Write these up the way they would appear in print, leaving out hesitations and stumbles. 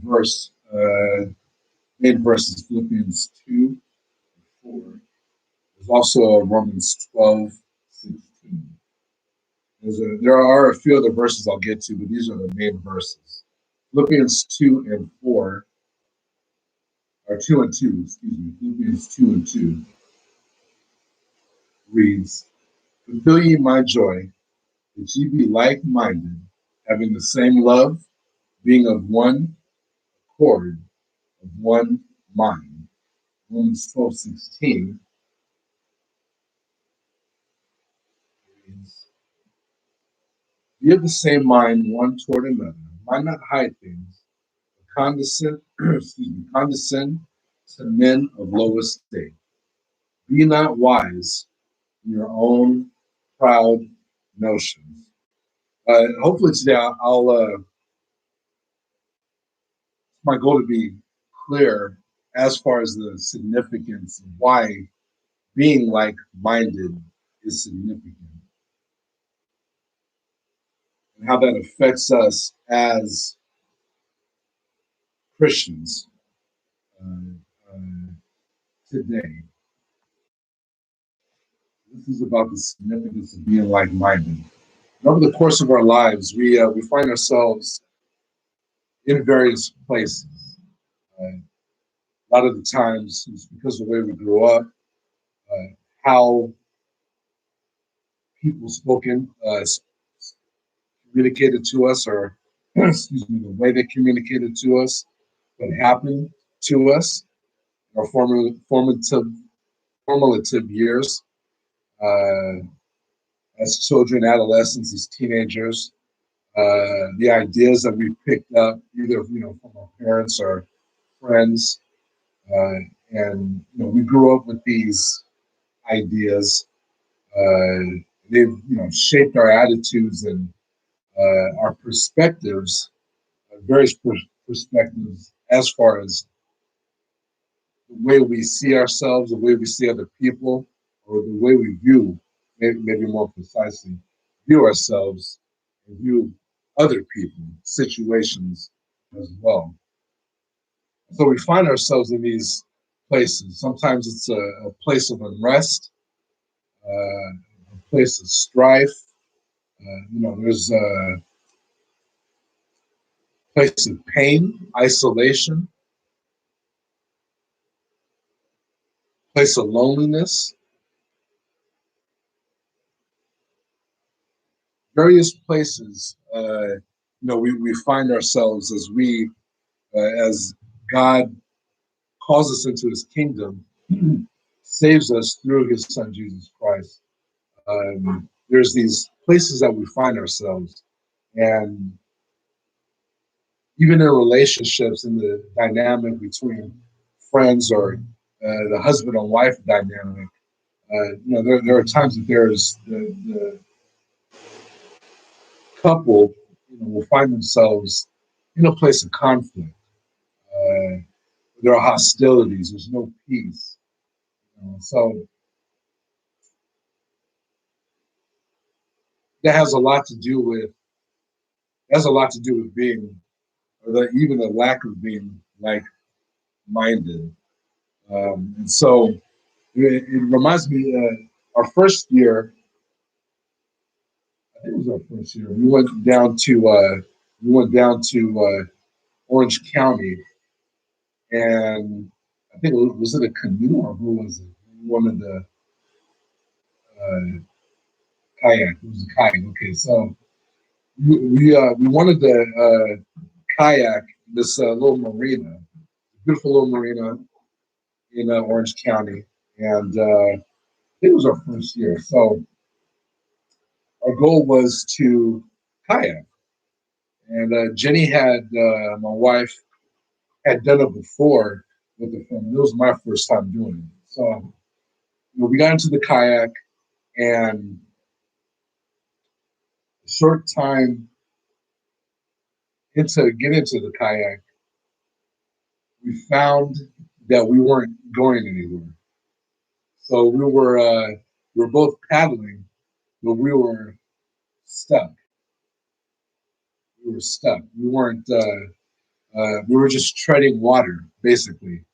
verse, main verse is Philippians 2:4. There's also Romans 12:16. There are a few other verses I'll get to, but these are the main verses. Philippians 2:4, or 2:2, excuse me. Philippians 2:2 reads, "Fulfill ye my joy, that ye be like-minded, having the same love, being of one accord, of one mind." Romans 12:16 reads, "Be of the same mind one toward another, mind not hide things, but condescend to men of low estate. Be not wise in your own proud notions." Hopefully today my goal to be clear as far as the significance of why being like-minded is significant and how that affects us as Christians uh, uh, today. This is about the significance of being like-minded. Over the course of our lives, we find ourselves in various places. A lot of the times, it's because of the way we grew up, uh, how people communicated to us, or excuse me, the way they communicated to us, what happened to us, our formative years, uh, as children, adolescents, as teenagers, the ideas that we picked up either from our parents or friends, uh, and we grew up with these ideas. They've shaped our attitudes and our perspectives, various perspectives as far as the way we see ourselves, the way we see other people, or the way we view, maybe more precisely, view ourselves and view other people, situations as well. So we find ourselves in these places. Sometimes it's a place of unrest, a place of strife. There's a place of pain, isolation, place of loneliness, various places. We find ourselves as God calls us into His kingdom, saves us through His Son Jesus Christ. There's these places that we find ourselves, and even in relationships, in the dynamic between friends or the husband and wife dynamic. There are times that the couple, will find themselves in a place of conflict. Uh, there are hostilities. There's no peace. So that has a lot to do with being, or even the lack of being like-minded. And so it reminds me, our first year, I think it was our first year. We went down to Orange County, and I think was it a canoe, or who was it? One of the uh, kayak. It was a kayak. Okay, so we wanted to kayak this little marina, beautiful little marina in Orange County, and it was our first year. So our goal was to kayak, and Jenny my wife, had done it before with the family. It was my first time doing it. So we got into the kayak, and a short time into the kayak, we found that we weren't going anywhere. So we were both paddling, but we were stuck. We were stuck. We weren't We were just treading water, basically.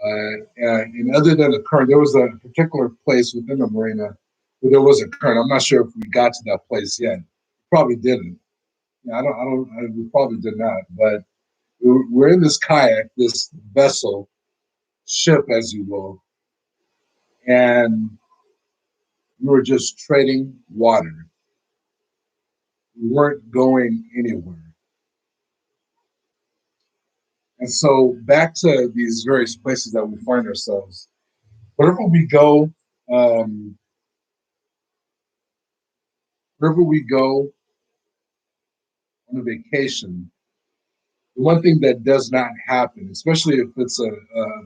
And other than the current, there was a particular place within the marina where there was a current. I'm not sure if we got to that place yet. Probably didn't. Yeah, we probably did not. But we're in this kayak, this vessel, ship, as you will, and we were just treading water. We weren't going anywhere. And so back to these various places that we find ourselves. Wherever we go, um, wherever we go on a vacation, the one thing that does not happen, especially if it's a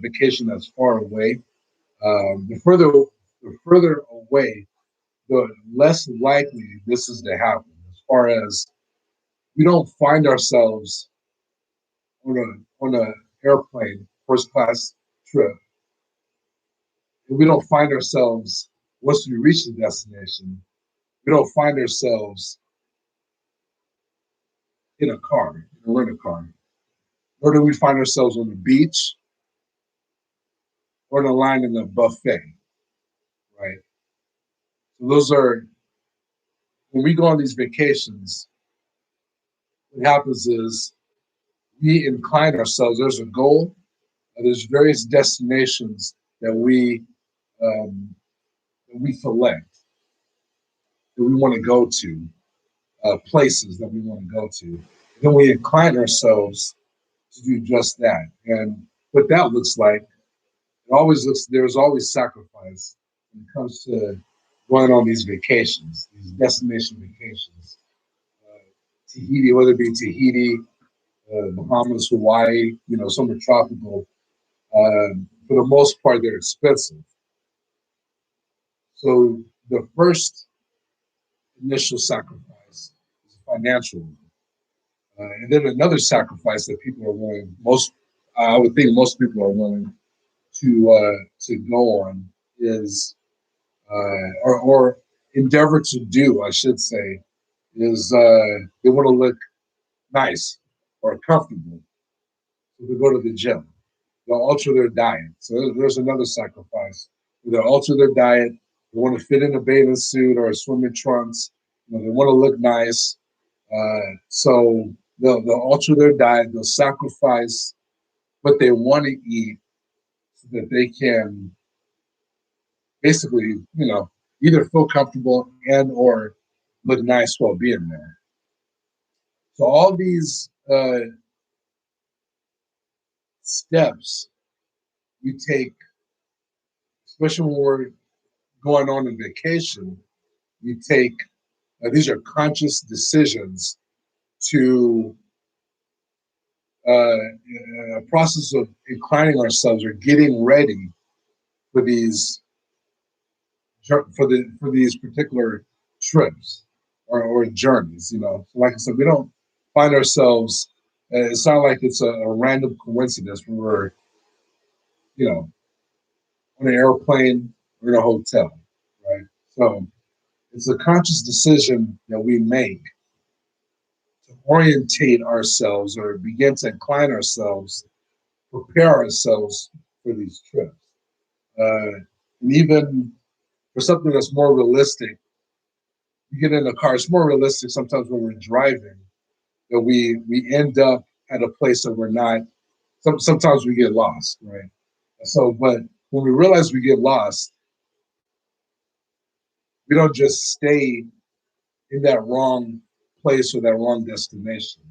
vacation that's far away, the further away, the less likely this is to happen. As far as we don't find ourselves on a airplane first class trip, and we don't find ourselves once we reach the destination, we don't find ourselves in a car, in a rental car, nor do we find ourselves on the beach or in a line in a buffet, right? So those are when we go on these vacations. What happens is we incline ourselves. There's a goal. There's various destinations um, that we select that we want to go to, places that we want to go to. And then we incline ourselves to do just that. And what that looks like, there's always sacrifice when it comes to going on these vacations, these destination vacations. Tahiti, whether it be Tahiti, Bahamas, Hawaii, some are tropical. For the most part, they're expensive. So the first initial sacrifice is financial, and then another sacrifice that people are willing I would think most people are willing to go on is or endeavor to do, I should say, is they want to look nice or comfortable. So they go to the gym. They'll alter their diet. So there's another sacrifice. They'll alter their diet. They want to fit in a bathing suit or a swimming trunks. They want to look nice. So they'll alter their diet. They'll sacrifice what they want to eat so that they can basically, either feel comfortable and or look nice while being there. So all these steps we take, especially when we're going on a vacation, we take these are conscious decisions to a process of inclining ourselves or getting ready for these particular trips or journeys. So like I said, we don't find ourselves. It's not like it's a random coincidence when we're you know on an airplane or in a hotel, right? So it's a conscious decision that we make to orientate ourselves or begin to incline ourselves, prepare ourselves for these trips. And even for something that's more realistic, you get in a car, it's more realistic sometimes when we're driving that we end up at a place that we're not. Sometimes we get lost, right? So, but when we realize we get lost, we don't just stay in that wrong place or that wrong destination.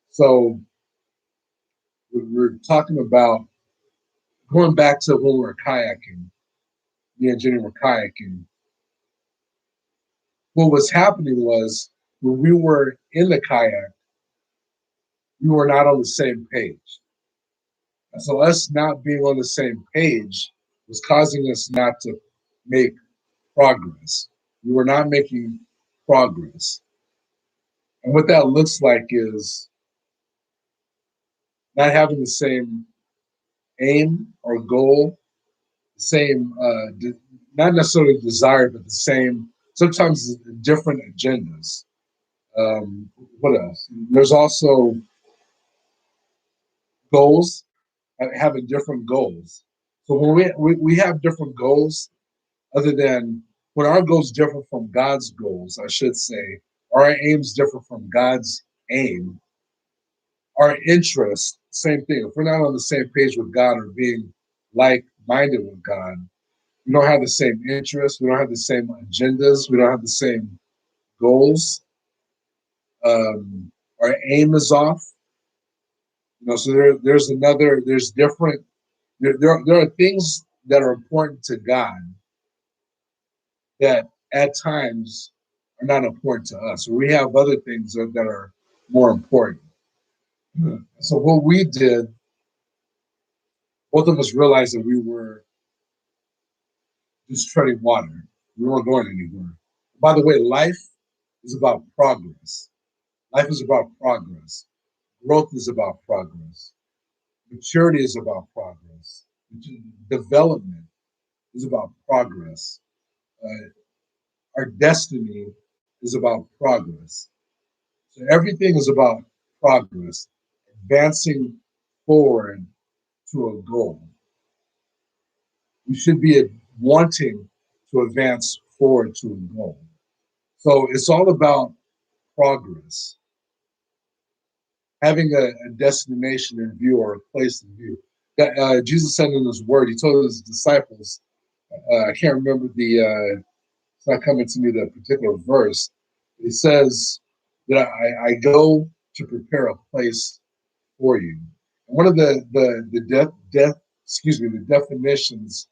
So we're talking about going back to when we were kayaking. Me and Jenny were kayaking. What was happening was when we were in the kayak, we were not on the same page. And so us not being on the same page was causing us not to make progress. We were not making progress. And what that looks like is not having the same aim or goal, the same, not necessarily desire, but the same, sometimes different agendas. What else? There's also goals, having different goals. So when we have different goals, other than when our goals differ from God's goals, I should say, or our aims differ from God's aim, our interests, same thing. If we're not on the same page with God or being like-minded with God, we don't have the same interests, we don't have the same agendas, we don't have the same goals. Our aim is off. So there's different. There are things that are important to God that at times are not important to us. We have other things that are more important. So what we did, both of us realized that we were just treading water. We weren't going anywhere. By the way, life is about progress. Life is about progress. Growth is about progress. Maturity is about progress. Development is about progress. Our destiny is about progress. So everything is about progress, advancing forward to a goal. We should be wanting to advance forward to a goal. So it's all about progress, having a destination in view or a place in view. That Jesus said in His Word, He told His disciples. I can't remember it's not coming to me the particular verse. It says that I go to prepare a place for you. And one of the definitions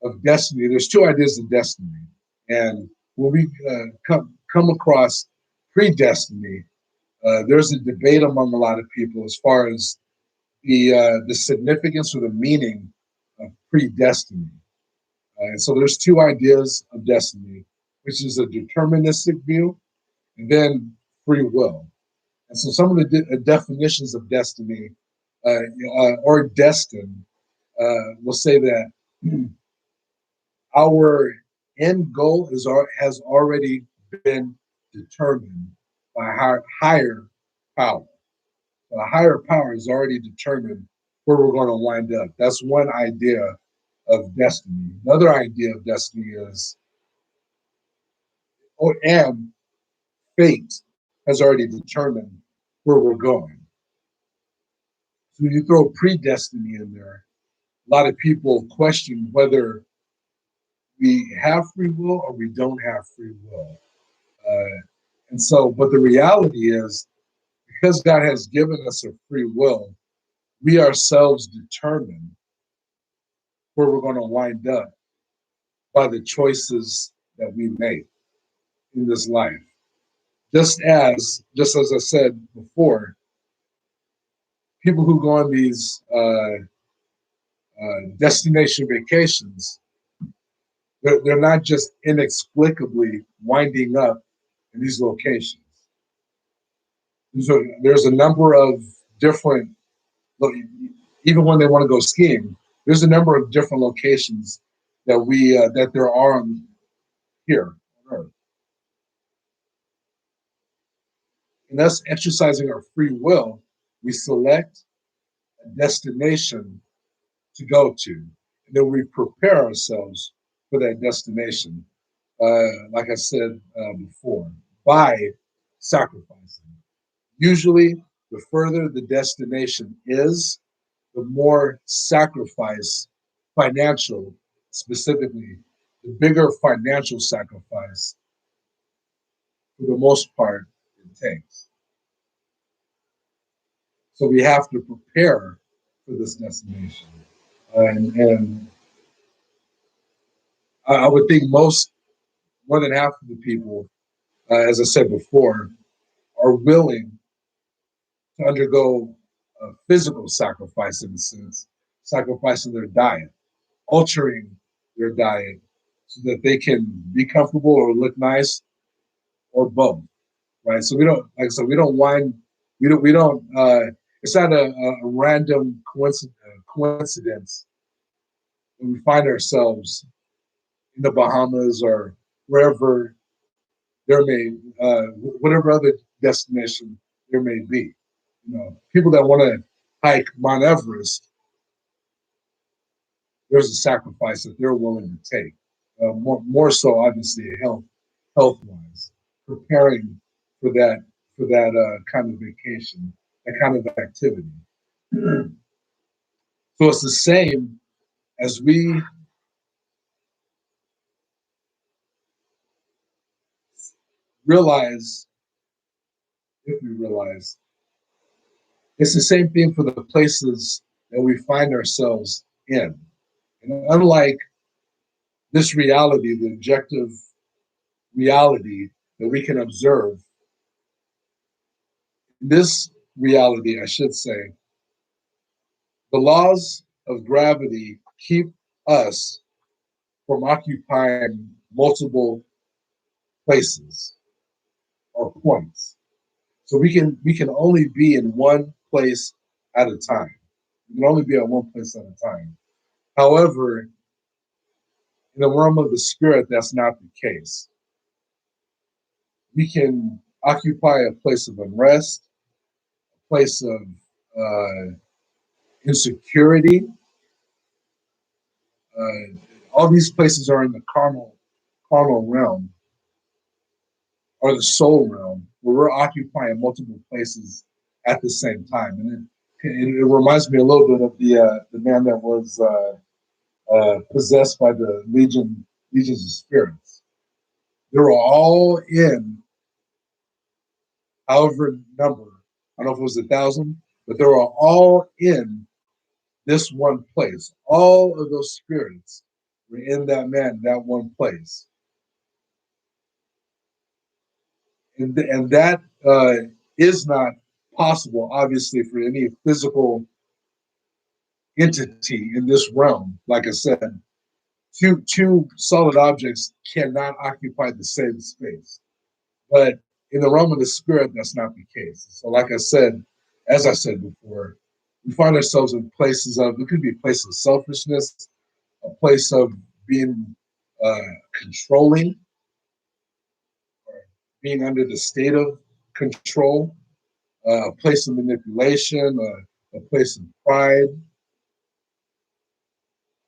of destiny. There's two ideas of destiny, and when we come across predestiny, there's a debate among a lot of people as far as the significance or the meaning of predestiny. And so there's two ideas of destiny, which is a deterministic view and then free will. And so some of the definitions of destiny or destined will say that our end goal has already been determined by higher power. A higher power has already determined where we're going to wind up. That's one idea of destiny. Another idea of destiny is, and fate has already determined where we're going. So when you throw predestiny in there, a lot of people question whether we have free will or we don't have free will. But the reality is, because God has given us a free will, we ourselves determine where we're going to wind up by the choices that we make in this life. Just as I said before, people who go on these destination vacations, they're not just inexplicably winding up in these locations. There's a number of different, even when they want to go skiing, there's a number of different locations that there are here on Earth. And us exercising our free will, we select a destination to go to, and then we prepare ourselves for that destination. Like I said before, by sacrificing. Usually, the further the destination is, the more sacrifice, financial specifically, the bigger financial sacrifice, for the most part, it takes. So we have to prepare for this destination. And I would think more than half of the people, as I said before, are willing to undergo a physical sacrifice in a sense, sacrificing their diet, altering their diet so that they can be comfortable or look nice or both, right? So we don't, like I said, we don't whine, we don't, it's not a random coincidence when we find ourselves in the Bahamas or wherever there may, whatever other destination there may be. People that want to hike Mount Everest, there's a sacrifice that they're willing to take. More so, obviously, health wise, preparing for that kind of vacation, that kind of activity. So it's the same as we realize, if we realize, it's the same thing for the places that we find ourselves in. And unlike this reality, the objective reality that we can observe, this reality, I should say, the laws of gravity keep us from occupying multiple places or points. So we can only be in one place at a time. We can only be at one place at a time. However, in the realm of the spirit, that's not the case. We can occupy a place of unrest, a place of insecurity. All these places are in the carnal realm or the soul realm, where we're occupying multiple places at the same time. And it reminds me a little bit of the man that was possessed by the legions of spirits. They were all in, however number, I don't know if it was 1,000, but they were all in this one place. All of those spirits were in that man, that one place. And that is not possible, obviously, for any physical entity in this realm. Like I said, two solid objects cannot occupy the same space. But in the realm of the spirit, that's not the case. So, like I said, as I said before, we find ourselves in places of, it could be a place of selfishness, a place of being controlling, or being under the state of control, a place of manipulation, a place of pride.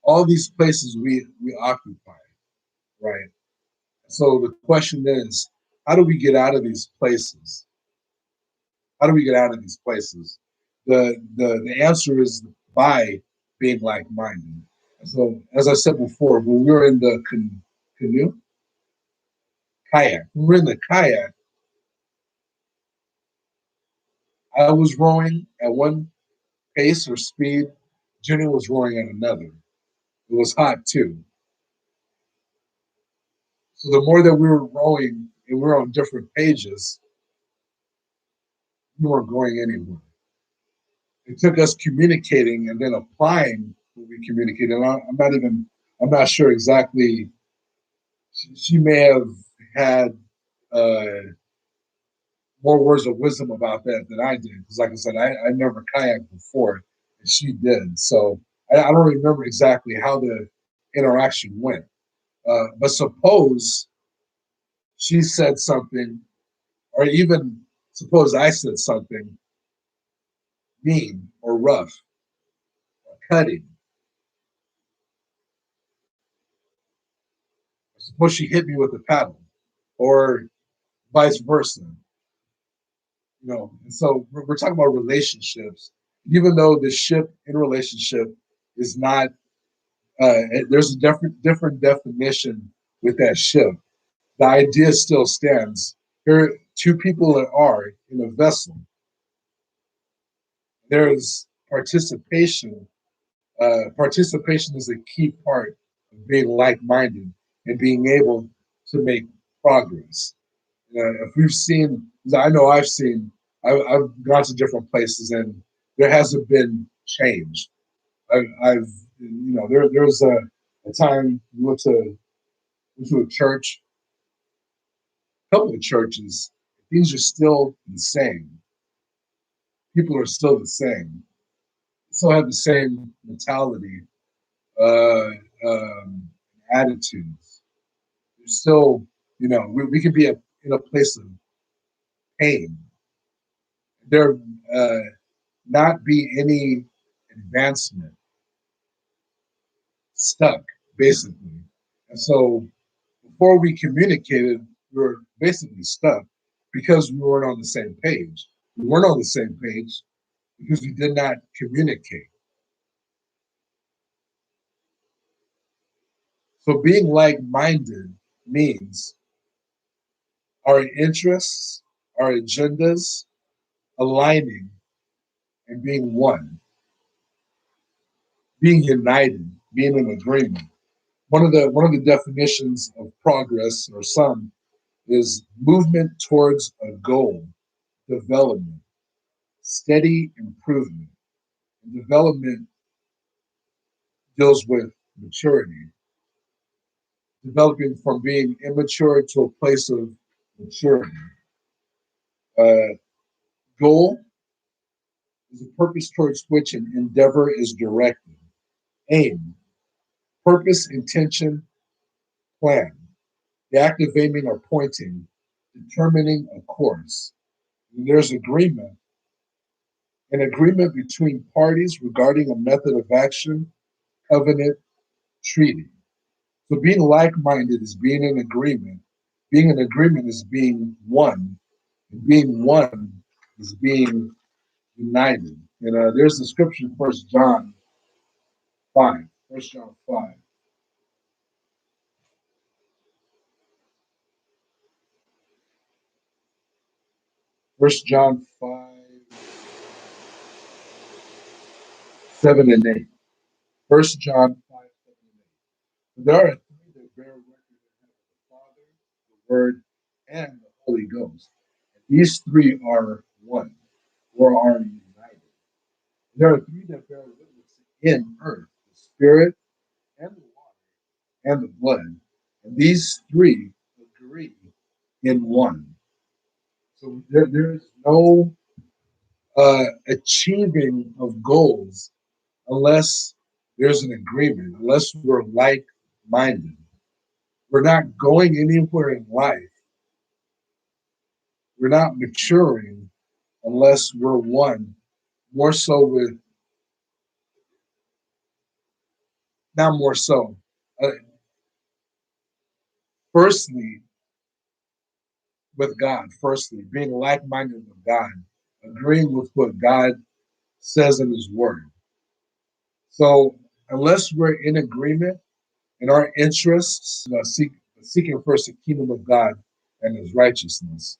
All these places we occupy, right? So the question is, how do we get out of these places? How do we get out of these places? The answer is by being like-minded. So as I said before, when we were in the canoe, kayak, when we were in the kayak, I was rowing at one pace or speed, Jenny was rowing at another. It was hot too. So the more that we were rowing and we were on different pages, we weren't going anywhere. It took us communicating and then applying what we communicated. And I'm not sure exactly. She may have had uh, more words of wisdom about that than I did. Because, like I said, I never kayaked before, and she did. So I don't remember exactly how the interaction went. But suppose she said something, or even suppose I said something mean or rough or cutting. Suppose she hit me with a paddle, or vice versa. And so we're talking about relationships. Even though the ship in relationship is not, there's a different definition with that ship. The idea still stands. There are two people that are in a vessel. There's participation. Participation is a key part of being like-minded and being able to make progress. If we've seen, I know I've gone to different places and there hasn't been change. I've there's a time we went to a church, a couple of churches. Things are still the same. People are still the same. Still have the same mentality, uh, um, attitudes. There's still, we can be in a place of pain. There, uh, not be any advancement, stuck, basically. And so before we communicated, we were basically stuck because we weren't on the same page. We weren't on the same page because we did not communicate. So being like-minded means our interests, our agendas aligning and being one, being united, being in agreement. One of the definitions of progress, or some, is movement towards a goal, development, steady improvement. And development deals with maturity, developing from being immature to a place of maturity. Uh, Goal is a purpose towards which an endeavor is directed. Aim, purpose, intention, plan. The act of aiming or pointing, determining a course. And there's agreement, an agreement between parties regarding a method of action, covenant, treaty. So being like-minded is being in agreement. Being in agreement is being one. And being one is being united. And there's the scripture, First John 5. First John 5. First John 5, 7 and 8. First John 5, 7 and 8. There are three that bear record in heaven: the Father, the Word, and the Holy Ghost. And these three are one, or are united. There are three that bear witness in earth: the Spirit, and the water, and the blood. And these three agree in one. So there is no achieving of goals unless there's an agreement, unless we're like minded. We're not going anywhere in life. We're not maturing unless we're one, more so with, not more so. Uh, Firstly, with God, firstly, being like minded with God, agreeing with what God says in His Word. So, unless we're in agreement in our interests, seeking first the kingdom of God and His righteousness.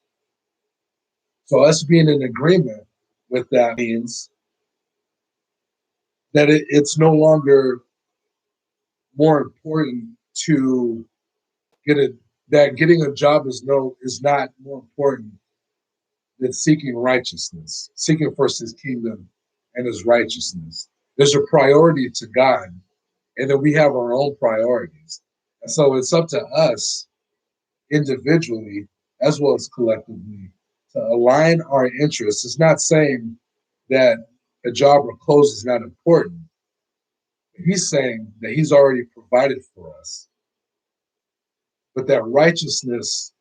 So, us being in agreement with that means that it's no longer more important to get it, that getting a job is not more important than seeking righteousness, seeking first His kingdom and His righteousness. There's a priority to God, and then we have our own priorities. And so it's up to us individually as well as collectively to align our interests. It's not saying that a job or clothes is not important. He's saying that He's already provided for us, but that righteousness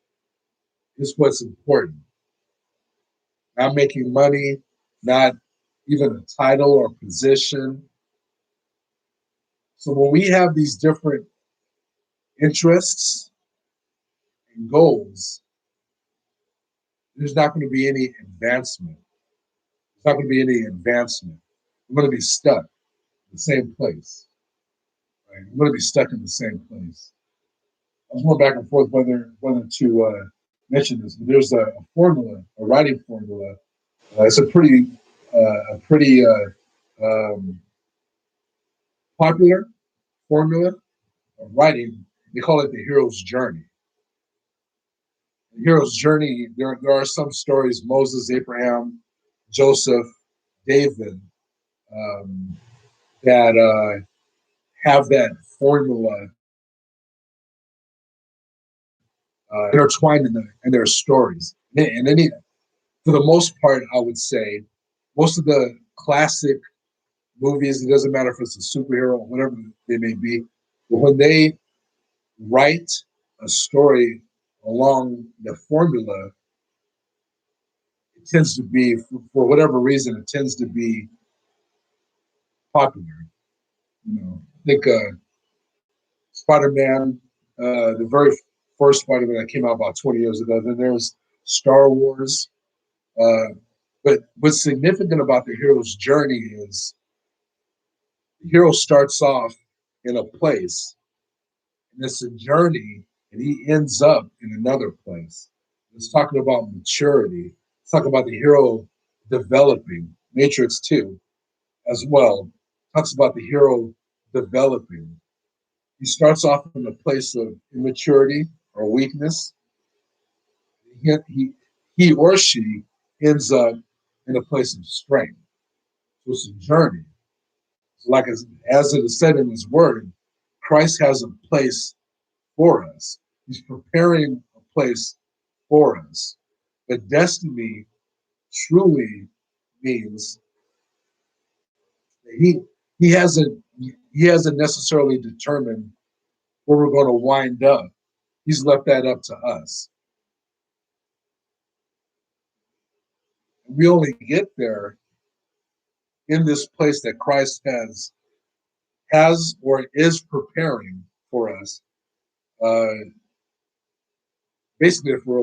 is what's important. Not making money, not even a title or position. So when we have these different interests and goals, there's not going to be any advancement. There's not going to be any advancement. We're going to be stuck in the same place. Right? We're going to be stuck in the same place. I was going back and forth whether to mention this, but there's a formula, a writing formula. It's a pretty popular formula of writing. They call it the hero's journey. The hero's journey. There are some stories: Moses, Abraham, Joseph, David, um, that have that formula intertwined in their stories. And any, for the most part, I would say most of the classic movies, it doesn't matter if it's a superhero or whatever they may be, but when they write a story along the formula, it tends to be, for whatever reason, it tends to be popular. I think Spider-Man, the very first Spider-Man that came out about 20 years ago. Then there's Star Wars. Uh, but what's significant about the hero's journey is the hero starts off in a place, and it's a journey, and he ends up in another place. It's talking about maturity. It's talking about the hero developing. Matrix 2 as well talks about the hero developing. He starts off in a place of immaturity or weakness. He, he, he or she ends up in a place of strength. So it's a journey. So like as it is said in his word, Christ has a place for us. He's preparing a place for us. But destiny truly means that he hasn't he hasn't necessarily determined where we're going to wind up. He's left that up to us. We only get there in this place that Christ has or is preparing for us. Uh, Basically, if we're